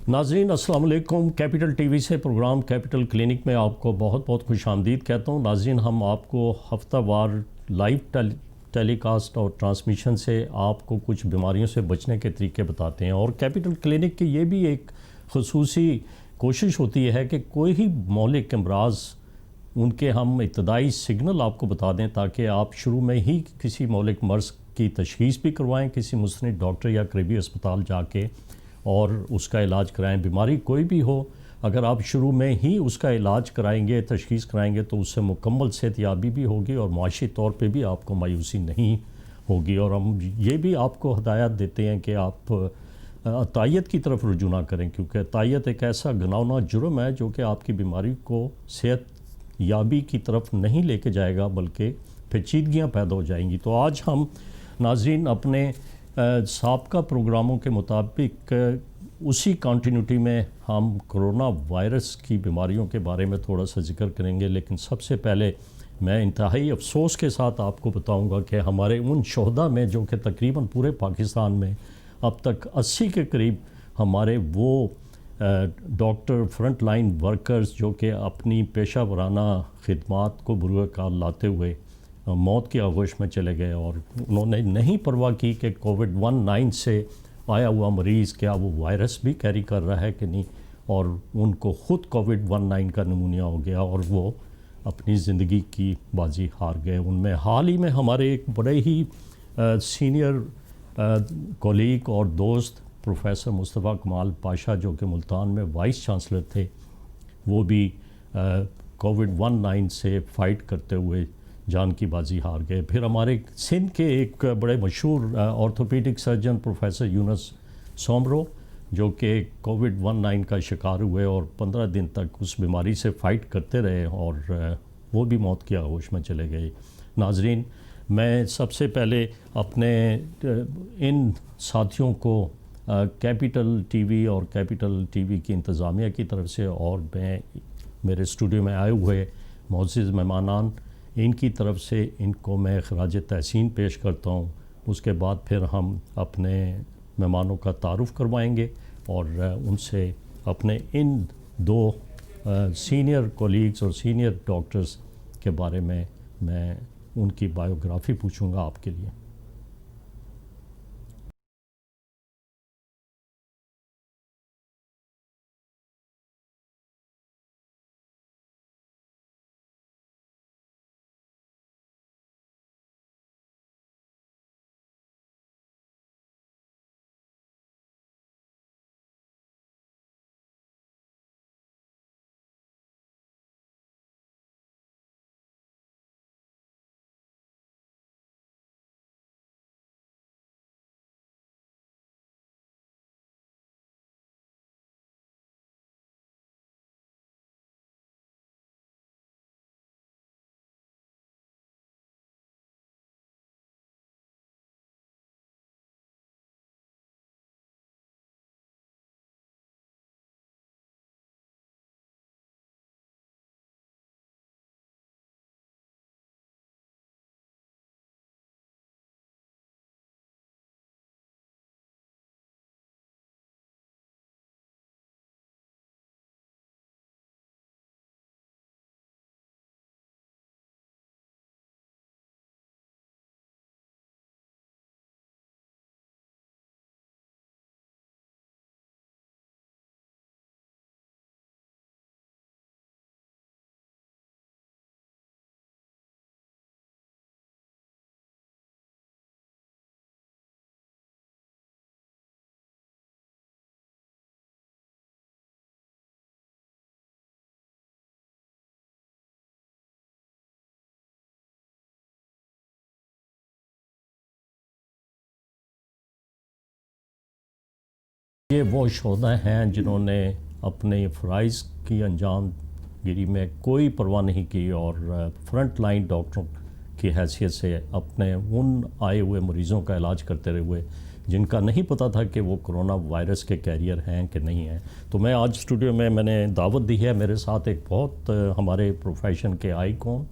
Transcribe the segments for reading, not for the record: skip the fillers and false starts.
ناظرین السلام علیکم۔ کیپٹل ٹی وی سے پروگرام کیپٹل کلینک میں آپ کو بہت بہت خوش آمدید کہتا ہوں۔ ناظرین ہم آپ کو ہفتہ وار لائیو ٹیلی کاسٹ اور ٹرانسمیشن سے آپ کو کچھ بیماریوں سے بچنے کے طریقے بتاتے ہیں، اور کیپٹل کلینک کی یہ بھی ایک خصوصی کوشش ہوتی ہے کہ کوئی ہی مہلک امراض ان کے ہم ابتدائی سگنل آپ کو بتا دیں تاکہ آپ شروع میں ہی کسی مہلک مرض کی تشخیص بھی کروائیں کسی مستند ڈاکٹر یا قریبی اسپتال جا کے اور اس کا علاج کرائیں۔ بیماری کوئی بھی ہو، اگر آپ شروع میں ہی اس کا علاج کرائیں گے، تشخیص کرائیں گے تو اس سے مکمل صحت یابی بھی ہوگی اور معاشی طور پہ بھی آپ کو مایوسی نہیں ہوگی۔ اور ہم یہ بھی آپ کو ہدایت دیتے ہیں کہ آپ عطائیت کی طرف رجوع نہ کریں، کیونکہ عطائیت ایک ایسا گناؤنا جرم ہے جو کہ آپ کی بیماری کو صحت یابی کی طرف نہیں لے کے جائے گا بلکہ پیچیدگیاں پیدا ہو جائیں گی۔ تو آج ہم ناظرین اپنے سابقہ پروگراموں کے مطابق اسی کنٹینیوٹی میں ہم کرونا وائرس کی بیماریوں کے بارے میں تھوڑا سا ذکر کریں گے، لیکن سب سے پہلے میں انتہائی افسوس کے ساتھ آپ کو بتاؤں گا کہ ہمارے ان شہداء میں جو کہ تقریباً پورے پاکستان میں اب تک 80 کے قریب ہمارے وہ ڈاکٹر فرنٹ لائن ورکرز جو کہ اپنی پیشہ ورانہ خدمات کو بروئے کار لاتے ہوئے موت کی آغوش میں چلے گئے، اور انہوں نے نہیں پرواہ کی کہ کووڈ-19 سے آیا ہوا مریض کیا وہ وائرس بھی کیری کر رہا ہے کہ نہیں، اور ان کو خود کووڈ-19 کا نمونیا ہو گیا اور وہ اپنی زندگی کی بازی ہار گئے۔ ان میں حال ہی میں ہمارے ایک بڑے ہی سینئر کولیگ اور دوست پروفیسر مصطفیٰ کمال پاشا جو کہ ملتان میں وائس چانسلر تھے، وہ بھی کووڈ-19 سے فائٹ کرتے ہوئے جان کی بازی ہار گئے۔ پھر ہمارے سندھ کے ایک بڑے مشہور آرتھوپیڈک سرجن پروفیسر یونس سومرو جو کہ کووڈ-19 کا شکار ہوئے اور 15 دن تک اس بیماری سے فائٹ کرتے رہے اور وہ بھی موت کی آغوش میں چلے گئے۔ ناظرین میں سب سے پہلے اپنے ان ساتھیوں کو کیپٹل ٹی وی اور کیپٹل ٹی وی کی انتظامیہ کی طرف سے اور میں میرے اسٹوڈیو میں آئے ہوئے معزز مہمانان ان کی طرف سے ان کو میں خراج تحسین پیش کرتا ہوں۔ اس کے بعد پھر ہم اپنے مہمانوں کا تعارف کروائیں گے اور ان سے اپنے ان دو سینئر کولیگز اور سینئر ڈاکٹرز کے بارے میں ان کی بایوگرافی پوچھوں گا آپ کے لیے۔ یہ وہ شہداء ہیں جنہوں نے اپنے فرائض کی انجام گیری میں کوئی پرواہ نہیں کی اور فرنٹ لائن ڈاکٹروں کی حیثیت سے اپنے ان آئے ہوئے مریضوں کا علاج کرتے رہے ہوئے جن کا نہیں پتہ تھا کہ وہ کرونا وائرس کے کیریئر ہیں کہ نہیں ہیں۔ تو میں آج اسٹوڈیو میں نے دعوت دی ہے، میرے ساتھ ایک بہت ہمارے پروفیشن کے آئیکن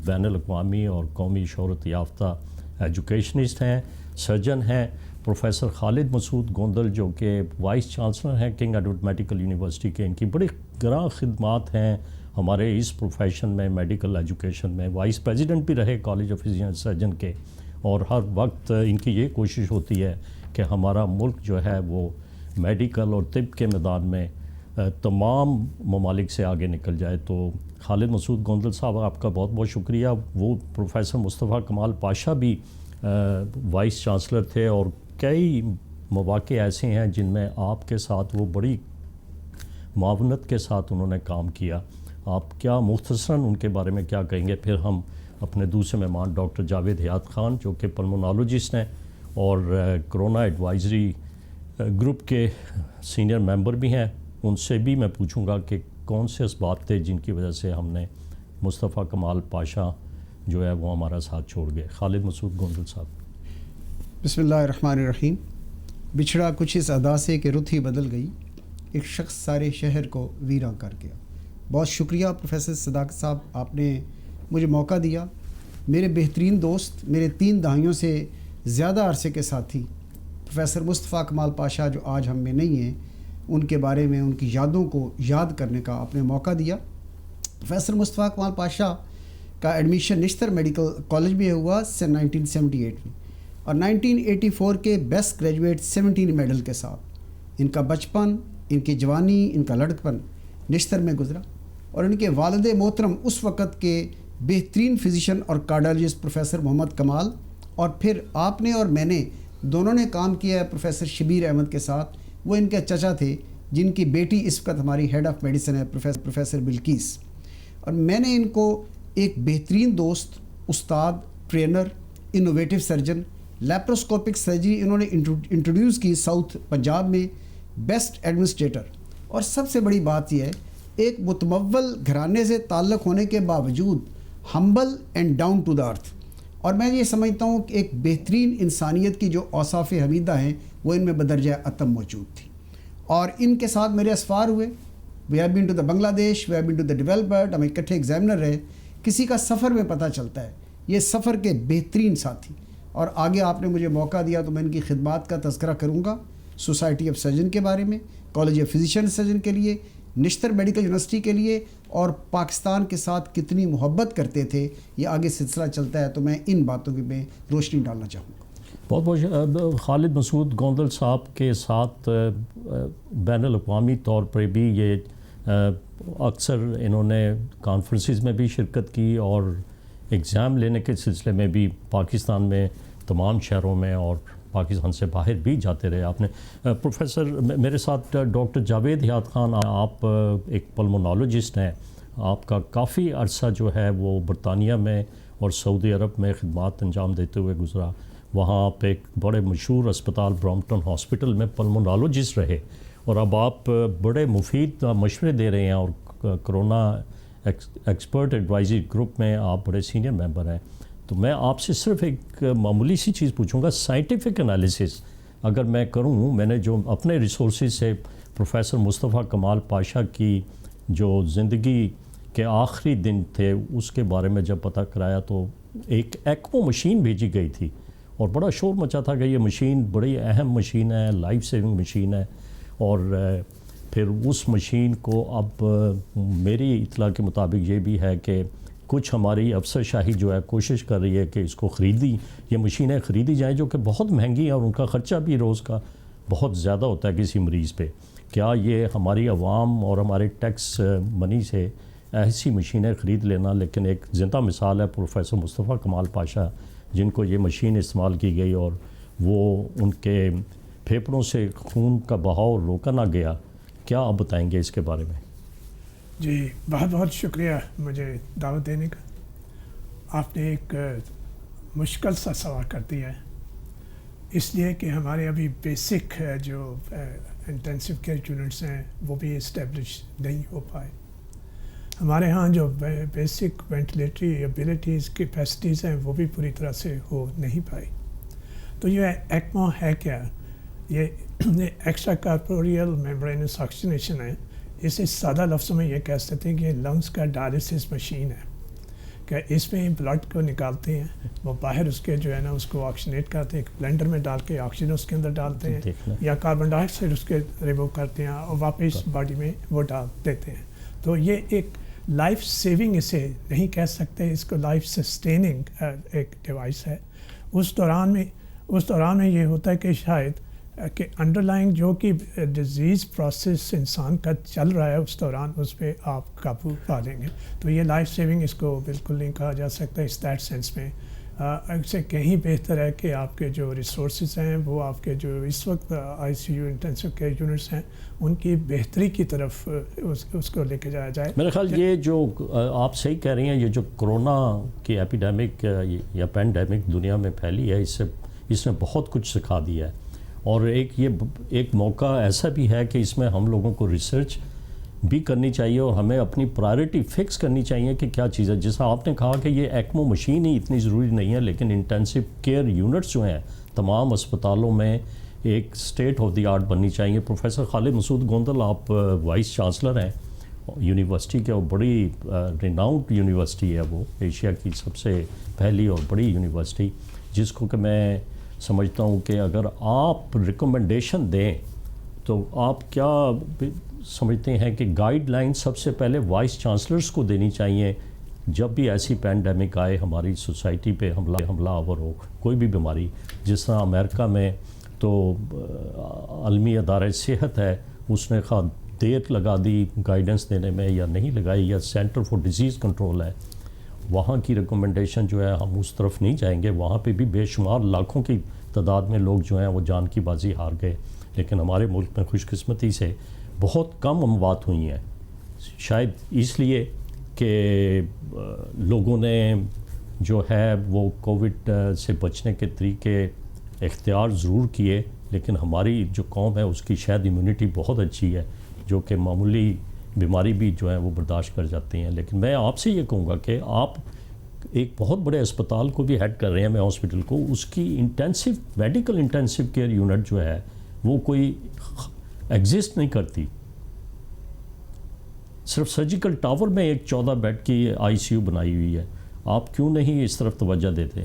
بین الاقوامی اور قومی شہرت یافتہ ایجوکیشنسٹ ہیں، سرجن ہیں پروفیسر خالد مسعود گوندل جو کہ وائس چانسلر ہیں کنگ ایڈورڈ میڈیکل یونیورسٹی کے. ان کی بڑی گراں خدمات ہیں ہمارے اس پروفیشن میں, میڈیکل ایجوکیشن میں. وائس پریزیڈنٹ بھی رہے کالج آف فزیشین سرجن کے, اور ہر وقت ان کی یہ کوشش ہوتی ہے کہ ہمارا ملک جو ہے وہ میڈیکل اور طب کے میدان میں تمام ممالک سے آگے نکل جائے. تو خالد مسعود گوندل صاحب آپ کا بہت بہت شکریہ. وہ پروفیسر مصطفیٰ کمال پاشا بھی وائس چانسلر تھے, اور کئی مواقع ایسے ہیں جن میں آپ کے ساتھ وہ بڑی معاونت کے ساتھ انہوں نے کام کیا. آپ کیا مختصراً ان کے بارے میں کیا کہیں گے؟ پھر ہم اپنے دوسرے مہمان ڈاکٹر جاوید حیات خان جو کہ پلمونالوجسٹ ہیں اور کرونا ایڈوائزری گروپ کے سینئر ممبر بھی ہیں, ان سے بھی میں پوچھوں گا کہ کون سے اسباب تھے جن کی وجہ سے ہم نے مصطفیٰ کمال پاشا جو ہے وہ ہمارا ساتھ چھوڑ گئے. خالد مسعود گوندل صاحب. بسم اللہ الرحمن الرحیم. بچھڑا کچھ اس ادا سے کہ رت ہی بدل گئی, ایک شخص سارے شہر کو ویراں کر گیا. بہت شکریہ پروفیسر صداقت صاحب, آپ نے مجھے موقع دیا. میرے بہترین دوست, میرے 3 دہائیوں سے زیادہ عرصے کے ساتھی پروفیسر مصطفیٰ کمال پاشا جو آج ہم میں نہیں ہیں, ان کے بارے میں ان کی یادوں کو یاد کرنے کا آپ نے موقع دیا. پروفیسر مصطفیٰ کمال پاشا کا ایڈمیشن نشتر میڈیکل کالج میں ہوا 1978 میں, اور 1984 کے بیسٹ گریجویٹ 17 میڈل کے ساتھ. ان کا بچپن, ان کی جوانی, ان کا لڑکپن نشتر میں گزرا, اور ان کے والد محترم اس وقت کے بہترین فزیشین اور کارڈیالوجسٹ پروفیسر محمد کمال, اور پھر آپ نے اور میں نے دونوں نے کام کیا ہے پروفیسر شبیر احمد کے ساتھ. وہ ان کے چچا تھے جن کی بیٹی اس وقت ہماری ہیڈ آف میڈیسن ہے پروفیسر بلقیس. اور میں نے ان کو ایک بہترین دوست, استاد, trainer, innovative surgeon, laparoscopic surgery انہوں نے انٹروڈیوس کی ساؤتھ پنجاب میں, بیسٹ ایڈمنسٹریٹر, اور سب سے بڑی بات یہ ہے ایک متمول گھرانے سے تعلق ہونے کے باوجود humble and down to the earth. اور میں یہ سمجھتا ہوں کہ ایک بہترین انسانیت کی جو اوصاف حمیدہ ہیں وہ ان میں بدرجہ اتم موجود تھی. اور ان کے ساتھ میرے اسفار ہوئے. وی have been to the Bangladesh دیش, we have been to the developed, ہم اکٹھے ایگزامنر رہے. کسی کا سفر میں پتہ چلتا ہے یہ سفر کے بہترین ساتھی. اور آگے آپ نے مجھے موقع دیا تو میں ان کی خدمات کا تذکرہ کروں گا, سوسائٹی آف سرجن کے بارے میں, کالج آف فزیشین سرجن کے لیے, نشتر میڈیکل یونیورسٹی کے لیے, اور پاکستان کے ساتھ کتنی محبت کرتے تھے. یہ آگے سلسلہ چلتا ہے تو میں ان باتوں کی میں روشنی ڈالنا چاہوں گا. بہت بہت خالد مسعود گوندل صاحب کے ساتھ بین الاقوامی طور پر بھی یہ اکثر انہوں نے کانفرنسز میں بھی شرکت کی, اور ایگزام لینے کے سلسلے میں بھی پاکستان میں تمام شہروں میں اور پاکستان سے باہر بھی جاتے رہے. آپ نے پروفیسر میرے ساتھ ڈاکٹر جاوید حیات خان, آپ ایک پلمونالوجسٹ ہیں. آپ کا کافی عرصہ جو ہے وہ برطانیہ میں اور سعودی عرب میں خدمات انجام دیتے ہوئے گزرا. وہاں آپ ایک بڑے مشہور اسپتال برامپٹن ہاسپٹل میں پلمونالوجسٹ رہے, اور اب آپ بڑے مفید مشورے دے رہے ہیں, اور کرونا ایکسپرٹ ایڈوائزری گروپ میں آپ بڑے سینئر ممبر ہیں. تو میں آپ سے صرف ایک معمولی سی چیز پوچھوں گا, سائنٹیفک انالیسس اگر میں کروں, میں نے جو اپنے ریسورسز سے پروفیسر مصطفیٰ کمال پاشا کی جو زندگی کے آخری دن تھے اس کے بارے میں جب پتہ کرایا تو ایک ایکمو مشین بھیجی گئی تھی, اور بڑا شور مچا تھا کہ یہ مشین بڑی اہم مشین ہے, لائف سیونگ مشین ہے. اور پھر اس مشین کو اب میری اطلاع کے مطابق یہ بھی ہے کہ کچھ ہماری افسر شاہی جو ہے کوشش کر رہی ہے کہ اس کو یہ مشینیں خریدی جائیں, جو کہ بہت مہنگی ہیں اور ان کا خرچہ بھی روز کا بہت زیادہ ہوتا ہے کسی مریض پہ. کیا یہ ہماری عوام اور ہمارے ٹیکس منی سے ایسی مشینیں خرید لینا؟ لیکن ایک زندہ مثال ہے پروفیسر مصطفیٰ کمال پاشا جن کو یہ مشین استعمال کی گئی اور وہ ان کے پھیپھڑوں سے خون کا بہاؤ روکا نہ گیا. کیا آپ بتائیں گے اس کے بارے میں؟ جی بہت بہت شکریہ مجھے دعوت دینے کا. آپ نے ایک مشکل سا سوال کر دیا ہے, اس لیے کہ ہمارے ابھی بیسک جو انٹینسیو کیئر یونٹس ہیں وہ بھی اسٹیبلش نہیں ہو پائے. ہمارے ہاں جو بیسک وینٹیلیٹری ایبیلٹیز کیپیسٹیز ہیں وہ بھی پوری طرح سے ہو نہیں پائی. تو یہ ایکمو ہے کیا؟ یہ ایکسٹرا کارپوریل میمبرینس آکسیجنیشن ہے. اسے سادہ لفظوں میں یہ کہہ سکتے ہیں کہ لنگس کا ڈائلیسس مشین ہے. کہ اس میں بلڈ کو نکالتے ہیں, وہ باہر اس کے جو ہے نا اس کو آکسیجنیٹ کرتے ہیں, ایک بلینڈر میں ڈال کے آکسیجن اس کے اندر ڈالتے ہیں یا کاربن ڈائی آکسائڈ اس کے ریموو کرتے ہیں اور واپس باڈی میں وہ ڈال دیتے ہیں. تو یہ ایک لائف سیونگ اسے نہیں کہہ سکتے, اس کو لائف سسٹیننگ ایک ڈیوائس ہے. اس دوران میں یہ ہوتا ہے کہ شاید کہ انڈر لائنگ جو کہ ڈیزیز پروسیس انسان کا چل رہا ہے اس دوران اس پہ آپ قابو پا لیں گے. تو یہ لائف سیونگ اس کو بالکل نہیں کہا جا سکتا اس دیٹ سینس میں. اس سے کہیں بہتر ہے کہ آپ کے جو ریسورسز ہیں وہ آپ کے جو اس وقت آئی C U intensive care units ہیں ان کی بہتری کی طرف اس کو لے کے جایا جائے. میرے خیال یہ جو آپ صحیح کہہ رہی ہیں, یہ جو کرونا کی ایپیڈیمک یا پینڈیمک دنیا میں پھیلی ہے, اس نے بہت کچھ سکھا دیا ہے. اور ایک موقع ایسا بھی ہے کہ اس میں ہم لوگوں کو ریسرچ بھی کرنی چاہیے اور ہمیں اپنی پرائرٹی فکس کرنی چاہیے کہ کیا چیز ہے. جیسا آپ نے کہا کہ یہ ایکمو مشین ہی اتنی ضروری نہیں ہے, لیکن انٹینسو کیئر یونٹس جو ہیں تمام اسپتالوں میں ایک اسٹیٹ آف دی آرٹ بننی چاہیے. پروفیسر خالد مسعود گوندل, آپ وائس چانسلر ہیں یونیورسٹی کے, اور بڑی ریناؤنڈ یونیورسٹی ہے, وہ ایشیا کی سب سے پہلی اور بڑی یونیورسٹی, جس کو کہ میں سمجھتا ہوں کہ اگر آپ ریکمنڈیشن دیں تو آپ کیا سمجھتے ہیں کہ گائیڈ لائن سب سے پہلے وائس چانسلرز کو دینی چاہیے جب بھی ایسی پینڈیمک آئے, ہماری سوسائٹی پہ حملہ آور ہو, کوئی بھی بیماری. جس طرح امریکہ میں تو عالمی ادارہ صحت ہے, اس نے دیر لگا دی گائیڈنس دینے میں یا نہیں لگائی, یا سینٹر فار ڈیزیز کنٹرول ہے, وہاں کی ریکمنڈیشن جو ہے ہم اس طرف نہیں جائیں گے. وہاں پہ بھی بے شمار لاکھوں کی تعداد میں لوگ جو ہیں وہ جان کی بازی ہار گئے, لیکن ہمارے ملک میں خوش قسمتی سے بہت کم اموات ہوئی ہیں. شاید اس لیے کہ لوگوں نے جو ہے وہ کووڈ سے بچنے کے طریقے اختیار ضرور کیے, لیکن ہماری جو قوم ہے اس کی شاید امیونٹی بہت اچھی ہے, جو کہ معمولی بیماری بھی جو ہے وہ برداشت کر جاتی ہیں. لیکن میں آپ سے یہ کہوں گا کہ آپ ایک بہت بڑے اسپتال کو بھی ہیڈ کر رہے ہیں, میں ہاسپٹل کو, اس کی میڈیکل انٹینسو کیئر یونٹ جو ہے وہ کوئی ایگزسٹ نہیں کرتی. صرف سرجیکل ٹاور میں ایک 14 بیڈ کی آئی سی یو بنائی ہوئی ہے. آپ کیوں نہیں اس طرف توجہ دیتے؟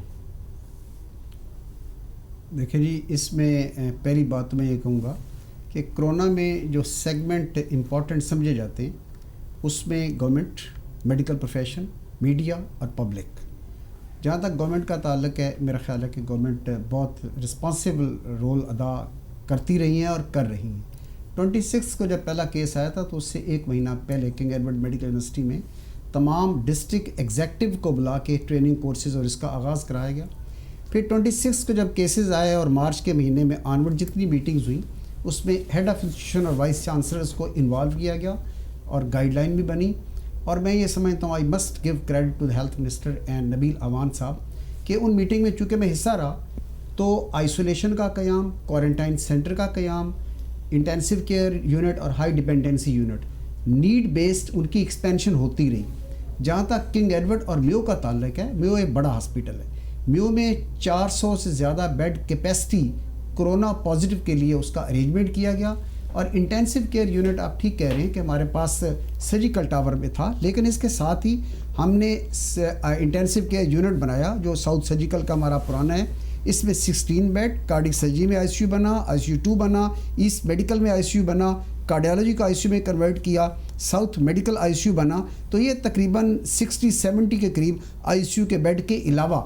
دیکھیں جی, اس میں پہلی بات میں یہ کہوں گا کہ کرونا میں جو سیگمنٹ امپورٹنٹ سمجھے جاتے ہیں اس میں گورنمنٹ, میڈیکل پروفیشن, میڈیا اور پبلک. جہاں تک گورنمنٹ کا تعلق ہے, میرا خیال ہے کہ گورنمنٹ بہت رسپانسیبل رول ادا کرتی رہی ہیں اور کر رہی ہیں. 26 کو جب پہلا کیس آیا تھا تو اس سے ایک مہینہ پہلے کنگ ایڈورڈ میڈیکل یونیورسٹی میں تمام ڈسٹرکٹ ایگزیکٹو کو بلا کے ٹریننگ کورسز اور اس کا آغاز کرایا گیا. پھر 26 کو جب کیسز آئے اور مارچ کے مہینے میں آنورڈ جتنی میٹنگز ہوئیں اس میں ہیڈ آف انسٹیٹیوشن اور وائس چانسلرز کو انوالو کیا گیا اور گائیڈ لائن بھی بنی. اور میں یہ سمجھتا ہوں, I must give credit to the health minister and Nabeel Awan صاحب, کہ ان میٹنگ میں چونکہ میں حصہ رہا تو آئسولیشن کا قیام, کوارنٹائن سینٹر کا قیام, انٹینسو کیئر یونٹ اور high dependency unit, need based in کی ایکسپینشن ہوتی رہی. جہاں تک کنگ ایڈورڈ اور میو کا تعلق ہے, میو ایک بڑا ہاسپٹل ہے, میو میں 400 سے زیادہ بیڈ کیپیسٹی کرونا پازیٹیو کے لیے اس کا ارینجمنٹ کیا گیا. اور انٹینسو کیئر یونٹ آپ ٹھیک کہہ رہے ہیں کہ ہمارے پاس سرجیکل ٹاور میں تھا, لیکن اس کے ساتھ ہی ہم نے انٹینسو کیئر یونٹ بنایا جو ساؤتھ سرجیکل کا ہمارا پرانا ہے. اس میں 16 بیڈ, کارڈک سرجری میں آئی سی یو بنا, آئی سی یو 2 بنا, ایسٹ میڈیکل میں آئی سی یو بنا, کارڈیالوجی کو آئی سی یو میں کنورٹ کیا, south medical I C U بنا. تو یہ تقریباً 60-70 کے قریب آئی سی یو کے بیڈ کے علاوہ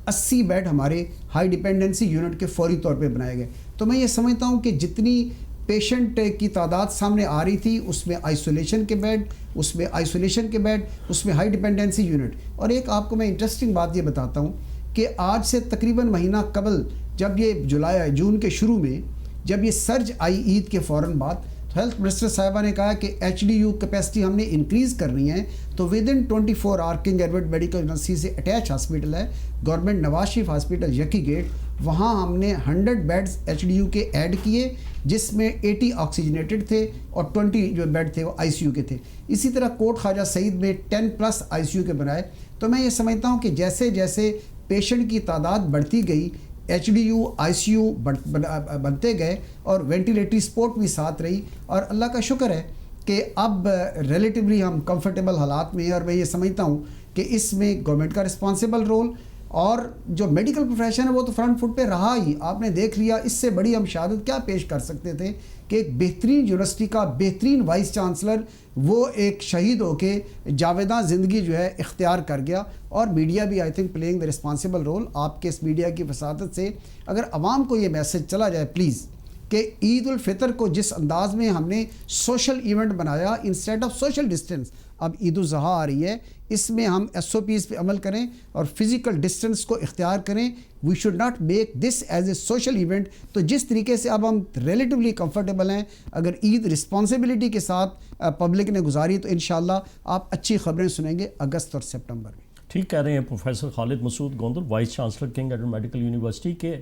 80 بیڈ ہمارے ہائی ڈیپینڈنسی یونٹ کے فوری طور پہ بنائے گئے. تو میں یہ سمجھتا ہوں کہ جتنی پیشنٹ کی تعداد سامنے آ رہی تھی اس میں آئسولیشن کے بیڈ, اس میں آئسولیشن کے بیڈ, اس میں ہائی ڈیپینڈنسی یونٹ. اور ایک آپ کو میں انٹرسٹنگ بات یہ بتاتا ہوں کہ آج سے تقریباً مہینہ قبل جب یہ جون کے شروع میں جب یہ سرج آئی عید کے فوراً بعد, تو ہیلتھ منسٹر صاحبہ نے کہا کہ ایچ ڈی یو کیپیسٹی ہم نے انکریز کرنی ہے. تو with in 24 hour King Edward medical University سے اٹیچ ہاسپٹل ہے گورنمنٹ نواز شریف ہاسپٹل یکی گیٹ, وہاں ہم نے 100 بیڈز ایچ ڈی یو کے ایڈ کیے, جس میں 80 آکسیجنیٹڈ تھے اور 20 جو بیڈ تھے وہ آئی سی یو کے تھے. اسی طرح کوٹ خواجہ سعید میں 10+ آئی سی یو کے بنائے. تو میں یہ سمجھتا ہوں کہ جیسے جیسے پیشنٹ کی تعداد بڑھتی گئی, H D U I C U بنتے گئے اور وینٹیلیٹری سپورٹ بھی ساتھ رہی, اور اللہ کا شکر ہے کہ اب ریلیٹیولی ہم کمفرٹیبل حالات میں ہیں. اور میں یہ سمجھتا ہوں کہ اس میں گورنمنٹ کا رسپانسبل رول، اور جو میڈیکل پروفیشن ہے وہ تو فرنٹ فٹ پہ رہا ہی. آپ نے دیکھ لیا اس سے بڑی ہم شہادت کیا پیش کر سکتے تھے کہ ایک بہترین یونیورسٹی کا بہترین وائس چانسلر وہ ایک شہید ہو کے جاویداں زندگی جو ہے اختیار کر گیا. اور میڈیا بھی I think playing the responsible role. آپ کے اس میڈیا کی وساطت سے اگر عوام کو یہ میسج چلا جائے پلیز کہ عید الفطر کو جس انداز میں ہم نے سوشل ایونٹ بنایا انسٹیڈ آف سوشل ڈسٹینس، اب عید الاضحیٰ آ رہی ہے، اس میں ہم SOPs پہ عمل کریں اور فزیکل ڈسٹینس کو اختیار کریں. We should not make this as a social event. تو جس طریقے سے اب ہم ریلیٹیولی کمفرٹیبل ہیں، اگر عید رسپانسبلٹی کے ساتھ پبلک نے گزاری تو انشاءاللہ آپ اچھی خبریں سنیں گے اگست اور سپٹمبر میں. ٹھیک کہہ رہے ہیں professor Khalid Masood Gondal, vice chancellor King Edward medical university کے.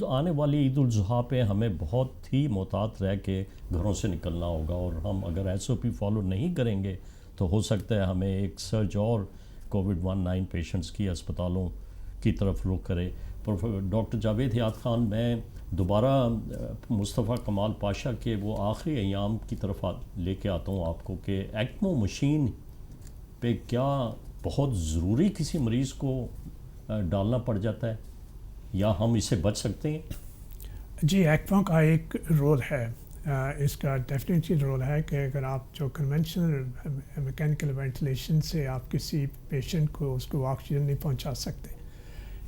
آنے والی عید الاضحیٰ پہ ہمیں بہت ہی محتاط رہ کے گھروں سے نکلنا ہوگا، اور ہم اگر SOP فالو نہیں کریں گے تو ہو سکتا ہے ہمیں ایک سرج اور COVID-19 پیشنٹس کی اسپتالوں کی طرف رخ کرے. ڈاکٹر جاوید حیات خان، میں دوبارہ مصطفیٰ کمال پاشا کے وہ آخری ایام کی طرف لے کے آتا ہوں آپ کو کہ ایکمو مشین پہ کیا بہت ضروری کسی مریض کو ڈالنا پڑ جاتا ہے یا ہم اسے بچ سکتے ہیں؟ جی، ایکمو کا ایک رول ہے، اس کا ڈیفینیٹلی رول ہے کہ اگر آپ جو کنونشنل میکینیکل وینٹیلیشن سے آپ کسی پیشنٹ کو اس کو آکسیجن نہیں پہنچا سکتے،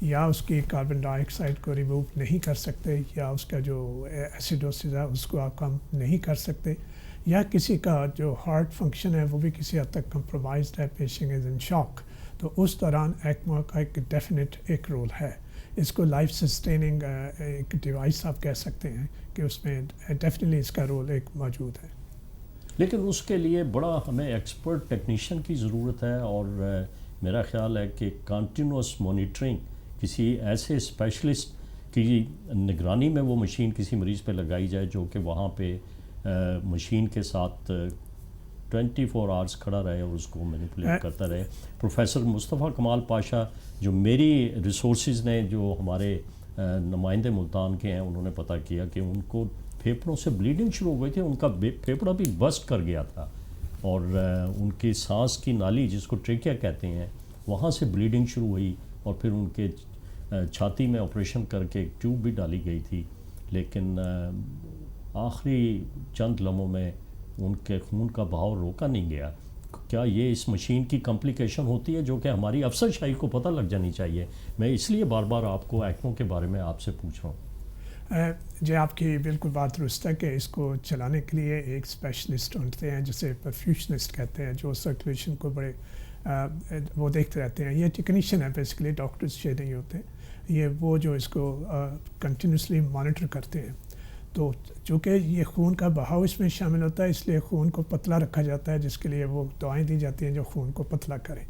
یا اس کی کاربن ڈائی آکسائڈ کو ریموو نہیں کر سکتے، یا اس کا جو ایسیڈوسس ہے اس کو آپ کم نہیں کر سکتے، یا کسی کا جو ہارٹ فنکشن ہے وہ بھی کسی حد تک کمپرومائزڈ ہے، پیشنٹ از ان شاک، تو اس دوران ایکمو کا ایک ڈیفینیٹ ایک رول ہے. اس کو لائف سسٹیننگ ایک ڈیوائس آپ کہہ سکتے ہیں کہ اس میں ڈیفینیٹلی اس کا رول ایک موجود ہے. لیکن اس کے لیے بڑا ہمیں ایکسپرٹ ٹیکنیشین کی ضرورت ہے، اور میرا خیال ہے کہ کنٹینیوس مانیٹرنگ کسی ایسے اسپیشلسٹ کی نگرانی میں وہ مشین کسی مریض پہ لگائی جائے جو کہ وہاں پہ مشین کے ساتھ 24 آورس کھڑا رہے اور اس کو مینیپولیٹ کرتا رہے. پروفیسر مصطفیٰ کمال پاشا، جو میری ریسورسز نے جو ہمارے نمائندے ملتان کے ہیں انہوں نے پتہ کیا کہ ان کو پھیپھڑوں سے بلیڈنگ شروع ہو گئی تھی، ان کا پھیپھڑا بھی بسٹ کر گیا تھا، اور ان کی سانس کی نالی جس کو ٹریکیا کہتے ہیں وہاں سے بلیڈنگ شروع ہوئی، اور پھر ان کے چھاتی میں آپریشن کر کے ایک ٹیوب بھی ڈالی گئی تھی. لیکن آخری چند لمحوں میں ان کے خون کا بہاؤ روکا نہیں گیا. کیا یہ اس مشین کی کمپلیکیشن ہوتی ہے جو کہ ہماری افسر شاہی کو پتہ لگ جانی چاہیے؟ میں اس لیے بار بار آپ کو ایکمو کے بارے میں آپ سے پوچھ رہا ہوں. جی، آپ کی بالکل بات درست ہے کہ اس کو چلانے کے لیے ایک اسپیشلسٹ ہوتے ہیں جسے پرفیوشنسٹ کہتے ہیں، جو سرکولیشن کو بڑے وہ دیکھتے رہتے ہیں. یہ ٹیکنیشین ہے بیسیکلی، ڈاکٹرز یہ نہیں ہوتے، یہ وہ جو اس کو کنٹینیوسلی مانیٹر کرتے ہیں. تو چونکہ یہ خون کا بہاؤ اس میں شامل ہوتا ہے، اس لیے خون کو پتلا رکھا جاتا ہے، جس کے لیے وہ دوائیں دی جاتی ہیں جو خون کو پتلا کریں.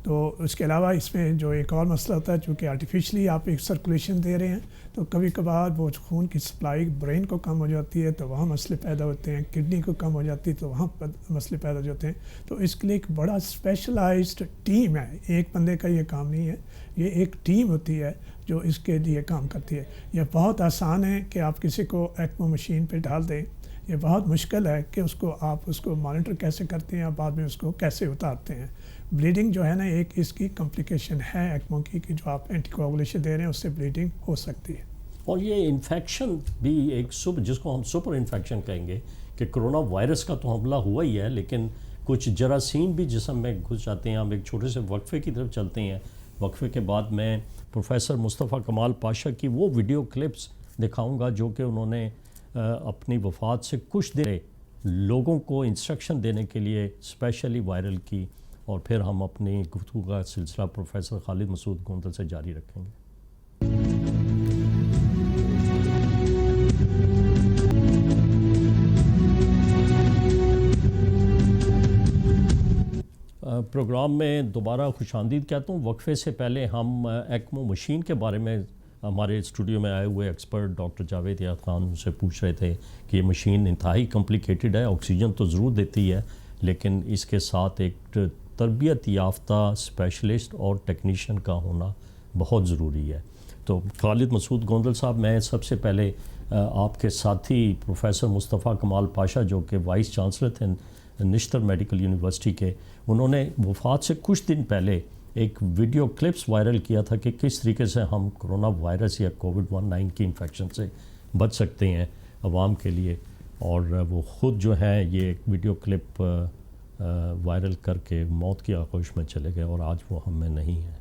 تو اس کے علاوہ اس میں جو ایک اور مسئلہ ہوتا ہے، چونکہ آرٹیفیشلی آپ ایک سرکولیشن دے رہے ہیں تو کبھی کبھار وہ خون کی سپلائی برین کو کم ہو جاتی ہے تو وہاں مسئلے پیدا ہوتے ہیں، کڈنی کو کم ہو جاتی ہے تو وہاں مسئلے پیدا ہو جاتے ہیں. تو اس کے لیے ایک بڑا اسپیشلائزڈ ٹیم ہے، ایک بندے کا یہ کام نہیں ہے، یہ ایک ٹیم ہوتی ہے جو اس کے لیے کام کرتی ہے. یہ بہت آسان ہے کہ آپ کسی کو ایکمو مشین پہ ڈال دیں، یہ بہت مشکل ہے کہ آپ اس کو مانیٹر کیسے کرتے ہیں اور بعد میں اس کو کیسے اتارتے ہیں. بلیڈنگ جو ہے نا ایک اس کی کمپلیکیشن ہے ایکمو کی، کہ جو آپ اینٹی کوگولیشن دے رہے ہیں اس سے بلیڈنگ ہو سکتی ہے. اور یہ انفیکشن بھی ایک جس کو ہم سپر انفیکشن کہیں گے کہ کرونا وائرس کا تو حملہ ہوا ہی ہے، لیکن کچھ جراثیم بھی جسم میں گھس جاتے ہیں. ہم ایک چھوٹے سے وقفے کی طرف چلتے ہیں. وقفے کے بعد میں پروفیسر مصطفیٰ کمال پاشا کی وہ ویڈیو کلپس دکھاؤں گا جو کہ انہوں نے اپنی وفات سے کچھ دیر لوگوں کو انسٹرکشن دینے کے لیے اسپیشلی وائرل کی، اور پھر ہم اپنی گفتگو کا سلسلہ پروفیسر خالد مسعود گوندل سے جاری رکھیں گے. پروگرام میں دوبارہ خوش آمدید کہتا ہوں. وقفے سے پہلے ہم ایکمو مشین کے بارے میں ہمارے اسٹوڈیو میں آئے ہوئے ایکسپرٹ ڈاکٹر جاوید حیات خان سے پوچھ رہے تھے کہ یہ مشین انتہائی کمپلیکیٹڈ ہے، آکسیجن تو ضرور دیتی ہے لیکن اس کے ساتھ ایک تربیت یافتہ اسپیشلسٹ اور ٹیکنیشین کا ہونا بہت ضروری ہے. تو خالد مسعود گوندل صاحب، میں سب سے پہلے آپ کے ساتھی پروفیسر مصطفیٰ کمال پاشا جو کہ وائس چانسلر تھے نشتر میڈیکل یونیورسٹی کے، انہوں نے وفات سے کچھ دن پہلے ایک ویڈیو کلپس وائرل کیا تھا کہ کس طریقے سے ہم کرونا وائرس یا کووڈ-19 کی انفیکشن سے بچ سکتے ہیں عوام کے لیے، اور وہ خود جو ہیں یہ ایک ویڈیو کلپ وائرل کر کے موت کی آغوش میں چلے گئے، اور آج وہ ہم میں نہیں ہیں۔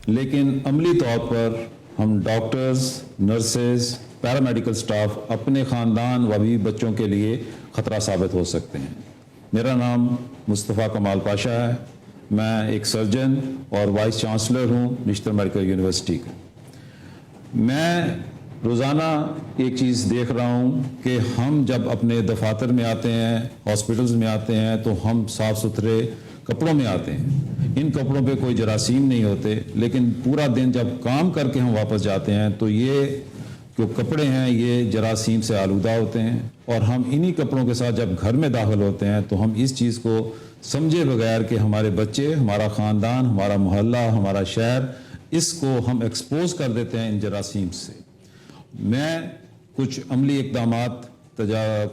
لیکن عملی طور پر ہم ڈاکٹرز، نرسز، پیرامیڈیکل سٹاف اپنے خاندان و بھی بچوں کے لیے خطرہ ثابت ہو سکتے ہیں۔ میرا نام مصطفیٰ کمال پاشا ہے، میں ایک سرجن اور وائس چانسلر ہوں نشتر میڈیکل یونیورسٹی کا۔ میں روزانہ ایک چیز دیکھ رہا ہوں کہ ہم جب اپنے دفاتر میں آتے ہیں، ہاسپٹلز میں آتے ہیں، تو ہم صاف ستھرے کپڑوں میں آتے ہیں، ان کپڑوں پہ کوئی جراثیم نہیں ہوتے، لیکن پورا دن جب کام کر کے ہم واپس جاتے ہیں تو یہ جو کپڑے ہیں یہ جراثیم سے آلودہ ہوتے ہیں، اور ہم انہی کپڑوں کے ساتھ جب گھر میں داخل ہوتے ہیں تو ہم اس چیز کو سمجھے بغیر کہ ہمارے بچے، ہمارا خاندان، ہمارا محلہ، ہمارا شہر، اس کو ہم ایکسپوز کر دیتے ہیں ان جراثیم سے۔ میں کچھ عملی اقدامات،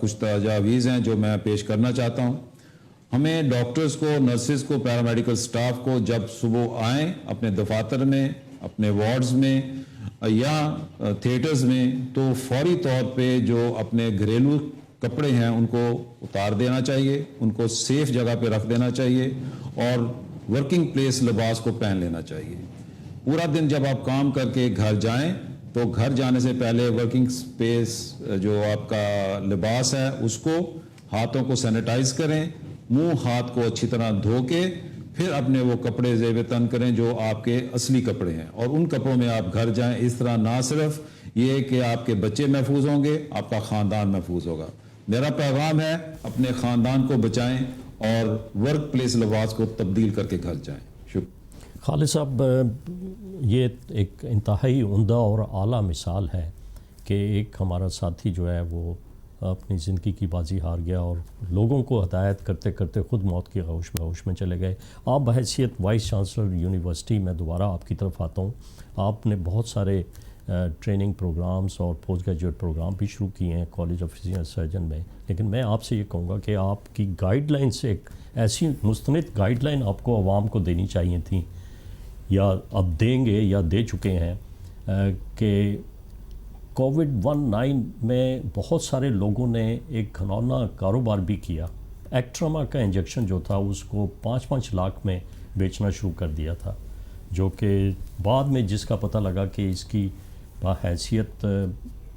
کچھ تجاویز ہیں جو میں پیش کرنا چاہتا ہوں۔ ہمیں ڈاکٹرز کو، نرسز کو، پیرامیڈیکل سٹاف کو جب صبح آئیں اپنے دفاتر میں، اپنے وارڈز میں یا تھیٹرز میں، تو فوری طور پہ جو اپنے گھریلو کپڑے ہیں ان کو اتار دینا چاہیے، ان کو سیف جگہ پہ رکھ دینا چاہیے، اور ورکنگ پلیس لباس کو پہن لینا چاہیے۔ پورا دن جب آپ کام کر کے گھر جائیں تو گھر جانے سے پہلے ورکنگ سپیس جو آپ کا لباس ہے اس کو، ہاتھوں کو سینیٹائز کریں، منہ ہاتھ کو اچھی طرح دھو کے پھر اپنے وہ کپڑے زیب تن کریں جو آپ کے اصلی کپڑے ہیں، اور ان کپڑوں میں آپ گھر جائیں۔ اس طرح نہ صرف یہ کہ آپ کے بچے محفوظ ہوں گے، آپ کا خاندان محفوظ ہوگا۔ میرا پیغام ہے اپنے خاندان کو بچائیں اور ورک پلیس لباس کو تبدیل کر کے گھر جائیں۔ شکریہ۔ خالد صاحب، یہ ایک انتہائی عمدہ اور اعلیٰ مثال ہے کہ ایک ہمارا ساتھی جو ہے وہ اپنی زندگی کی بازی ہار گیا اور لوگوں کو ہدایت کرتے کرتے خود موت کی آغوش میں چلے گئے۔ آپ بحیثیت وائس چانسلر یونیورسٹی، میں دوبارہ آپ کی طرف آتا ہوں، آپ نے بہت سارے ٹریننگ پروگرامز اور پوسٹ گریجویٹ پروگرام بھی شروع کیے ہیں کالج آف فزیشین سرجن میں، لیکن میں آپ سے یہ کہوں گا کہ آپ کی گائیڈ لائن سے ایک ایسی مستند گائیڈ لائن آپ کو عوام کو دینی چاہیے تھیں، یا اب دیں گے یا دے چکے ہیں، کہ کووڈ-19 میں بہت سارے لوگوں نے ایک گھناؤنا کاروبار بھی کیا۔ ایکٹرما کا انجیکشن جو تھا اس کو 5 لاکھ میں بیچنا شروع کر دیا تھا، جو کہ بعد میں جس کا پتہ لگا کہ اس کی بحیثیت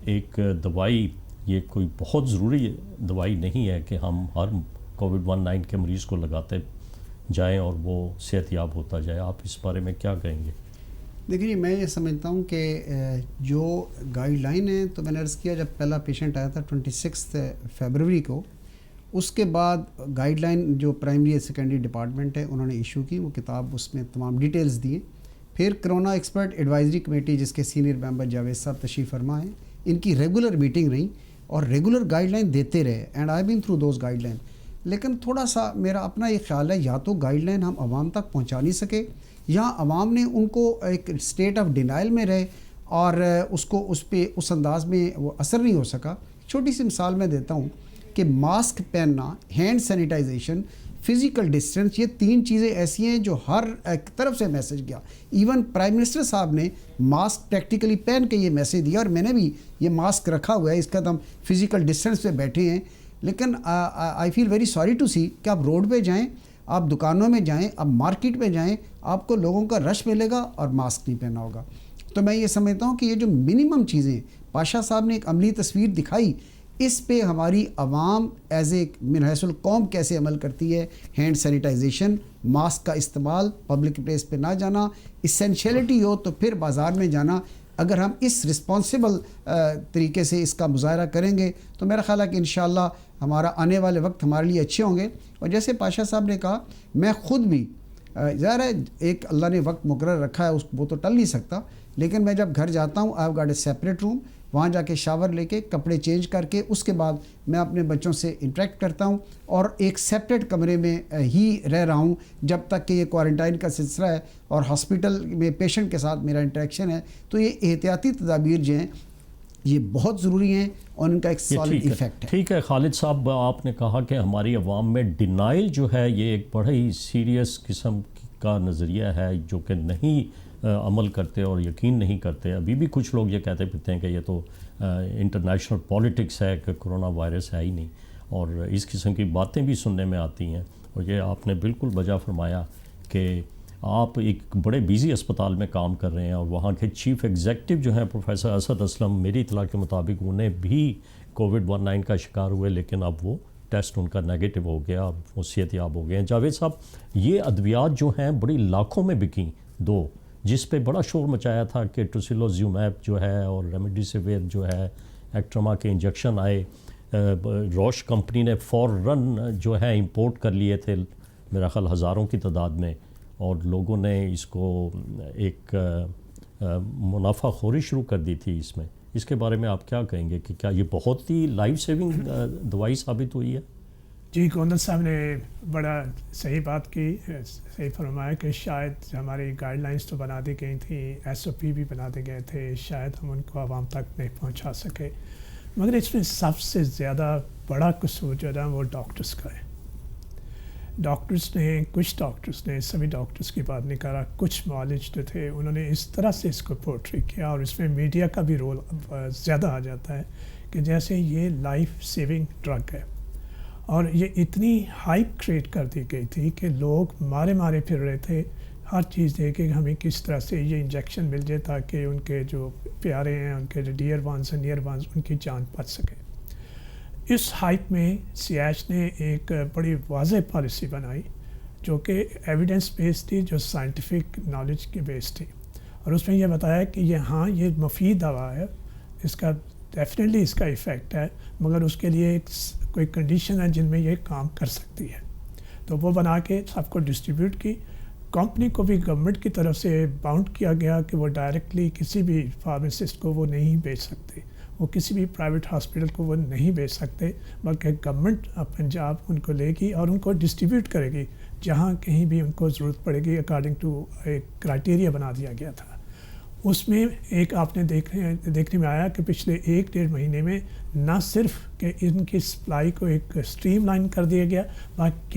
ایک دوائی، یہ کوئی بہت ضروری دوائی نہیں ہے کہ ہم ہر کووڈ-19 کے مریض کو لگاتے جائیں اور وہ صحت یاب ہوتا جائے۔ آپ اس بارے میں کیا کہیں گے؟ دیکھیے، میں یہ سمجھتا ہوں کہ جو گائیڈ لائن ہے، تو میں نے عرض کیا جب پہلا پیشنٹ آیا تھا 26 فیبروری کو، اس کے بعد گائیڈ لائن جو پرائمری سیکنڈری ڈپارٹمنٹ ہے انہوں نے ایشو کی، وہ کتاب، اس میں تمام ڈیٹیلز دیے۔ پھر کرونا ایکسپرٹ ایڈوائزری کمیٹی جس کے سینئر ممبر جاوید صاحب تشریف فرما ہیں، ان کی ریگولر میٹنگ رہی اور ریگولر گائیڈ لائن دیتے رہے، and I been through those guide line. لیکن تھوڑا سا میرا اپنا یہ خیال ہے، یا تو گائیڈ لائن ہم عوام تک پہنچا نہیں سکے، یا عوام نے ان کو ایک اسٹیٹ آف ڈینائل میں رہے اور اس کو اس پہ اس انداز میں وہ اثر نہیں ہو سکا۔ چھوٹی سی مثال میں دیتا ہوں کہ ماسک پہننا، ہینڈ سینیٹائزیشن، فزیکل ڈسٹینس، یہ 3 چیزیں ایسی ہیں جو ہر ایک طرف سے میسج گیا۔ ایون پرائم منسٹر صاحب نے ماسک پریکٹیکلی پہن کے یہ میسج دیا، اور میں نے بھی یہ ماسک رکھا ہوا ہے، اس کا ہم فزیکل ڈسٹینس پہ بیٹھے ہیں۔ لیکن آئی فیل ویری سوری ٹو سی کہ آپ روڈ پہ جائیں، آپ دکانوں میں جائیں، آپ مارکیٹ میں جائیں، آپ کو لوگوں کا رش ملے گا اور ماسک نہیں پہنا ہوگا۔ تو میں یہ سمجھتا ہوں کہ یہ جو منیمم چیزیں پاشا صاحب نے ایک عملی تصویر دکھائی، اس پہ ہماری عوام ایز اے من حیث القوم کیسے عمل کرتی ہے۔ ہینڈ سینیٹائزیشن، ماسک کا استعمال، پبلک پلیس پہ نہ جانا، اسینشیلٹی ہو تو پھر بازار میں جانا۔ اگر ہم اس رسپانسیبل طریقے سے اس کا مظاہرہ کریں گے تو میرا خیال ہے کہ انشاءاللہ ہمارا آنے والے وقت ہمارے لیے اچھے ہوں گے۔ اور جیسے پاشا صاحب نے کہا، میں خود بھی ظاہر ہے ایک اللہ نے وقت مقرر رکھا ہے، وہ تو ٹل نہیں سکتا، لیکن میں جب گھر جاتا ہوں، I have got a separate room, وہاں جا کے شاور لے کے کپڑے چینج کر کے اس کے بعد میں اپنے بچوں سے انٹریکٹ کرتا ہوں، اور ایک سیپریٹ کمرے میں ہی رہ رہا ہوں جب تک کہ یہ کوارنٹائن کا سلسلہ ہے اور ہاسپٹل میں پیشنٹ کے ساتھ میرا انٹریکشن ہے۔ تو یہ احتیاطی تدابیر جو ہیں یہ بہت ضروری ہیں اور ان کا ایک سالڈ ایفیکٹ ہے. ٹھیک ہے خالد صاحب، آپ نے کہا کہ ہماری عوام میں ڈینائل جو ہے یہ ایک بڑا ہی سیریس قسم کا نظریہ ہے جو کہ نہیں عمل کرتے اور یقین نہیں کرتے. ابھی بھی کچھ لوگ یہ کہتے پھرتے ہیں کہ یہ تو انٹرنیشنل پولیٹکس ہے، کہ کرونا وائرس ہے ہی نہیں، اور اس قسم کی باتیں بھی سننے میں آتی ہیں. اور یہ آپ نے بالکل بجا فرمایا کہ آپ ایک بڑے بیزی اسپتال میں کام کر رہے ہیں اور وہاں کے چیف ایگزیکٹو جو ہیں پروفیسر اسد اسلم، میری اطلاع کے مطابق انہیں بھی کووڈ-19 کا شکار ہوئے، لیکن اب وہ ٹیسٹ ان کا نیگیٹو ہو گیا، اب وہ صحت یاب ہو گئے ہیں. جاوید صاحب، یہ ادویات جو ہیں بڑی لاکھوں میں بکیں دو، جس پہ بڑا شور مچایا تھا کہ ٹوسیلوزیومیب جو ہے اور ریمڈیسیویر جو ہے، ایکٹرما کے انجیکشن آئے، روش کمپنی نے فوراً جو ہے امپورٹ کر لیے تھے میرا خیال ہزاروں کی تعداد میں، اور لوگوں نے اس کو ایک منافع خوری شروع کر دی تھی. اس کے بارے میں آپ کیا کہیں گے کہ کیا یہ بہت ہی لائف سیونگ دوائی ثابت ہوئی ہے؟ جی، گوندل صاحب نے بڑا صحیح بات کی، صحیح فرمایا کہ شاید ہماری گائیڈ لائنس تو بنا دی گئی تھیں، SOP بھی بنا دیے گئے تھے، شاید ہم ان کو عوام تک نہیں پہنچا سکے. مگر اس میں سب سے زیادہ بڑا قصور جو ہے وہ ڈاکٹرز کا ہے. کچھ ڈاکٹرز نے سبھی ڈاکٹرز کی بات نہیں کر رہا، کچھ معالج جو تھے انہوں نے اس طرح سے اس کو پورٹری کیا، اور اس میں میڈیا کا بھی رول زیادہ آ جاتا ہے کہ جیسے یہ لائف سیونگ ڈرگ ہے. اور یہ اتنی ہائپ کریٹ کر دی گئی تھی کہ لوگ مارے پھر رہے تھے ہر چیز دے کے ہمیں کس طرح سے یہ انجیکشن مل جائے تاکہ ان کے جو پیارے ہیں، ان کے جو ڈیئر وانس ہیں، نیئر وانس، ان کی جان بچ سکے. اس ہائپ میں CH نے ایک بڑی واضح پالیسی بنائی جو کہ ایویڈنس بیس تھی، جو سائنٹیفک نالج کی بیس تھی، اور اس میں یہ بتایا کہ یہ مفید دوا ہے، اس کا ڈیفینیٹلی اس کا ایفیکٹ ہے، مگر اس کے لیے کوئی کنڈیشن ہے جن میں یہ کام کر سکتی ہے. تو وہ بنا کے سب کو ڈسٹریبیوٹ کی. کمپنی کو بھی گورنمنٹ کی طرف سے باؤنڈ کیا گیا کہ وہ ڈائریکٹلی کسی بھی فارماسسٹ کو وہ نہیں بیچ سکتے، وہ کسی بھی پرائیویٹ ہاسپٹل کو وہ نہیں بیچ سکتے، بلکہ گورنمنٹ پنجاب ان کو لے گی اور ان کو ڈسٹریبیوٹ کرے گی جہاں کہیں بھی ان کو ضرورت پڑے گی، اکارڈنگ ٹو ایک کرائٹیریا بنا دیا گیا تھا. اس میں ایک آپ نے دیکھنے میں آیا کہ پچھلے 1-1.5 مہینے میں نہ صرف کہ ان کی سپلائی کو ایک اسٹریم لائن کر دیا گیا، بلکہ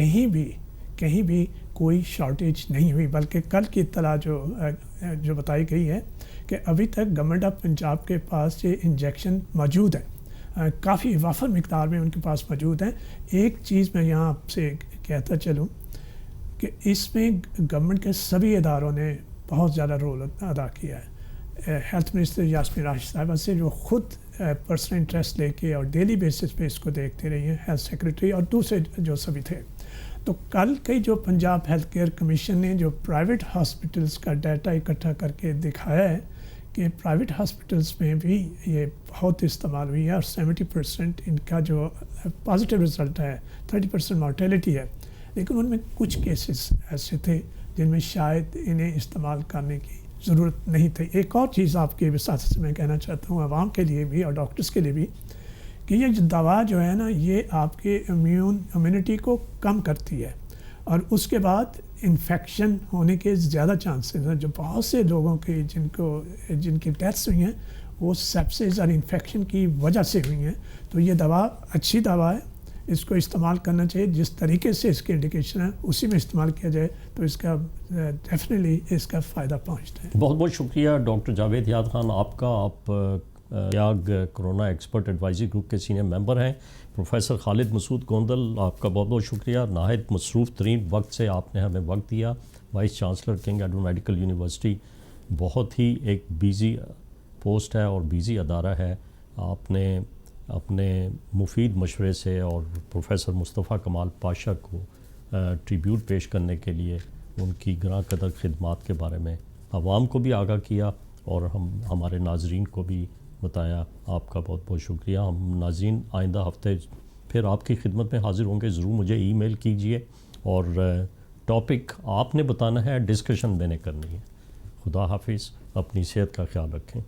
کہیں بھی کوئی شارٹیج نہیں ہوئی، بلکہ کل کی اطلاع جو بتائی گئی ہے کہ ابھی تک گورنمنٹ آف پنجاب کے پاس یہ انجیکشن موجود ہے، کافی وافر مقدار میں ان کے پاس موجود ہیں. ایک چیز میں یہاں آپ سے کہتا چلوں کہ اس میں گورنمنٹ کے سبھی اداروں نے بہت زیادہ رول ادا کیا ہے. ہیلتھ منسٹر یاسمین راشد صاحبہ سے جو خود پرسنل انٹرسٹ لے کے اور ڈیلی بیسس پہ اس کو دیکھتے رہی ہیں، ہیلتھ سیکریٹری اور دوسرے جو سبھی تھے. تو کل کے جو پنجاب ہیلتھ کیئر کمیشن نے جو پرائیویٹ ہاسپٹلس کا ڈیٹا اکٹھا کر کے دکھایا ہے کہ پرائیویٹ ہاسپٹلس میں بھی یہ بہت استعمال ہوئی ہے، اور 70% ان کا جو پازیٹیو رزلٹ ہے، 30% مارٹیلٹی ہے. لیکن ان میں کچھ کیسز ایسے تھے جن میں شاید انہیں استعمال کرنے کی ضرورت نہیں تھی. ایک اور چیز آپ کے ساتھ سے میں کہنا چاہتا ہوں عوام کے لیے بھی اور ڈاکٹرز کے لیے بھی، کہ یہ جو دوا جو ہے نا، یہ آپ کے امیونٹی کو کم کرتی ہے، اور اس کے بعد انفیکشن ہونے کے زیادہ چانسز ہیں. جو بہت سے لوگوں کے جن کی ڈیتھس ہوئی ہیں وہ سیپسس اور انفیکشن کی وجہ سے ہوئی ہیں. تو یہ دوا اچھی دوا ہے، اس کو استعمال کرنا چاہیے. جس طریقے سے اس کی انڈیکیشن ہے اسی میں استعمال کیا جائے تو اس کا ڈیفینیٹلی اس کا فائدہ پہنچتا ہے. بہت بہت شکریہ ڈاکٹر جاوید یاد خان آپ کا. آپ یاگ کرونا ایکسپرٹ ایڈوائزری گروپ کے سینئر ممبر ہیں. پروفیسر خالد مسعود گوندل، آپ کا بہت بہت شکریہ. نہایت مصروف ترین وقت سے آپ نے ہمیں وقت دیا. Voice chancellor King Edward medical university بہت ہی ایک بیزی پوسٹ ہے اور بیزی ادارہ ہے. آپ نے اپنے مفید مشورے سے اور پروفیسر مصطفیٰ کمال پاشا کو ٹریبیوٹ پیش کرنے کے لیے ان کی گراں قدر خدمات کے بارے میں عوام کو بھی آگاہ کیا اور ہمارے ناظرین کو بھی بتایا. آپ کا بہت بہت شکریہ. ہم ناظرین آئندہ ہفتے پھر آپ کی خدمت میں حاضر ہوں گے. ضرور مجھے ای میل کیجئے اور ٹاپک آپ نے بتانا ہے، ڈسکشن میں نے کرنی ہے. خدا حافظ. اپنی صحت کا خیال رکھیں.